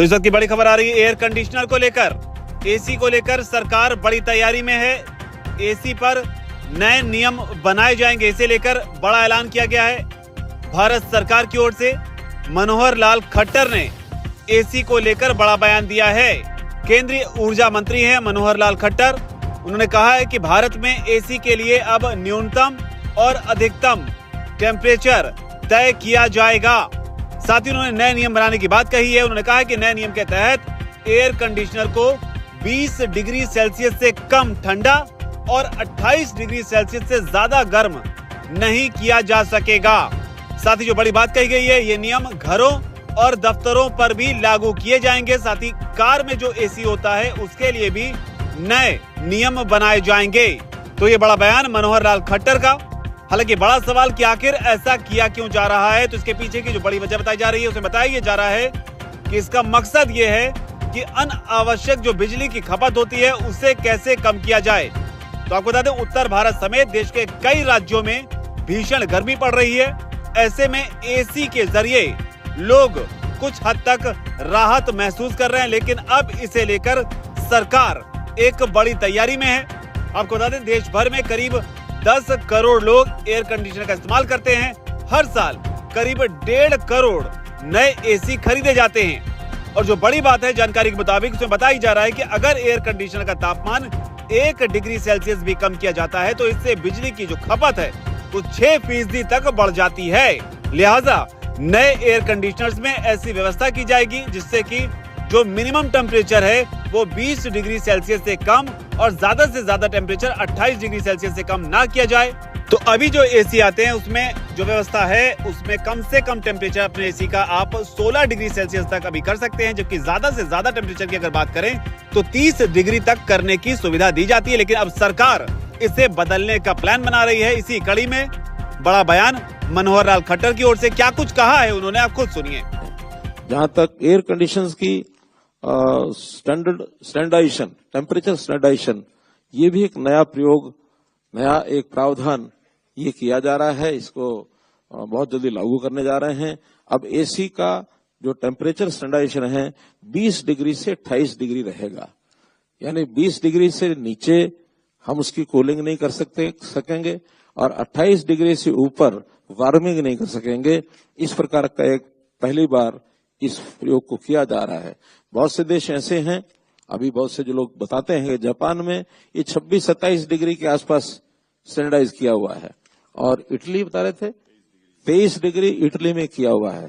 तो इस वक्त की बड़ी खबर आ रही है एयर कंडीशनर को लेकर। एसी को लेकर सरकार बड़ी तैयारी में है। एसी पर नए नियम बनाए जाएंगे, इसे लेकर बड़ा ऐलान किया गया है भारत सरकार की ओर से। मनोहर लाल खट्टर ने एसी को लेकर बड़ा बयान दिया है। केंद्रीय ऊर्जा मंत्री हैं मनोहर लाल खट्टर। उन्होंने कहा है कि भारत में एसी के लिए अब न्यूनतम और अधिकतम टेम्परेचर तय किया जाएगा। साथ ही उन्होंने नए नियम बनाने की बात कही है। उन्होंने कहा है कि नए नियम के तहत एयर कंडीशनर को 20 डिग्री सेल्सियस से कम ठंडा और 28 डिग्री सेल्सियस से ज्यादा गर्म नहीं किया जा सकेगा। साथ ही जो बड़ी बात कही गई है, ये नियम घरों और दफ्तरों पर भी लागू किए जाएंगे। साथ ही कार में जो एसी होता है उसके लिए भी नए नियम बनाए जाएंगे। तो ये बड़ा बयान मनोहर लाल खट्टर का। हालांकि बड़ा सवाल कि आखिर ऐसा किया क्यों जा रहा है, तो इसके पीछे की जो बड़ी वजह बताई जा रही है उसे बताया जा रहा है कि इसका मकसद ये है कि अनावश्यक जो बिजली की खपत होती है उसे कैसे कम किया जाए। तो आपको बता दें, उत्तर भारत समेत देश के कई राज्यों में भीषण गर्मी पड़ रही है। ऐसे में एसी के जरिए लोग कुछ हद तक राहत महसूस कर रहे हैं, लेकिन अब इसे लेकर सरकार एक बड़ी तैयारी में है। आपको बता दें, देश भर में करीब 10 करोड़ लोग एयर कंडीशनर का इस्तेमाल करते हैं। हर साल करीब 1.5 करोड़ नए एसी खरीदे जाते हैं। और जो बड़ी बात है, जानकारी के मुताबिक उसमें बताई जा रहा है कि अगर एयर कंडीशनर का तापमान 1 डिग्री सेल्सियस भी कम किया जाता है तो इससे बिजली की जो खपत है वो 6% तक बढ़ जाती है। लिहाजा नए एयर कंडीशनर्स में ऐसी व्यवस्था की जाएगी जिससे कि जो मिनिमम टेम्परेचर है वो 20 डिग्री सेल्सियस से कम और ज्यादा से ज्यादा टेम्परेचर 28 डिग्री सेल्सियस से कम ना किया जाए। तो अभी जो एसी आते हैं उसमें जो व्यवस्था है उसमें कम से कम टेम्परेचर अपने एसी का आप 16 डिग्री सेल्सियस तक अभी कर सकते हैं, जबकि ज्यादा से ज्यादा टेम्परेचर की अगर बात करें तो 30 डिग्री तक करने की सुविधा दी जाती है। लेकिन अब सरकार इसे बदलने का प्लान बना रही है। इसी कड़ी में बड़ा बयान मनोहर लाल खट्टर की ओर से। क्या कुछ कहा है उन्होंने, आप खुद सुनिए। जहां तक एयर कंडीशंस की स्टैंडर्डाइजेशन, टेम्परेचर स्टैंडर्डाइजेशन, ये भी एक नया प्रयोग, नया एक प्रावधान ये किया जा रहा है। इसको बहुत जल्दी लागू करने जा रहे हैं। अब एसी का जो टेम्परेचर स्टैंडर्डाइजेशन है 20 डिग्री से 28 डिग्री रहेगा, यानी 20 डिग्री से नीचे हम उसकी कूलिंग नहीं कर सकेंगे और 28 डिग्री से ऊपर वार्मिंग नहीं कर सकेंगे। इस प्रकार का एक पहली बार इस प्रयोग को किया जा रहा है। बहुत से देश ऐसे हैं, अभी बहुत से जो लोग बताते हैं कि जापान में ये 26-27 डिग्री के आसपास स्टैंडर्डाइज किया हुआ है और इटली बता रहे थे 23 डिग्री इटली में किया हुआ है।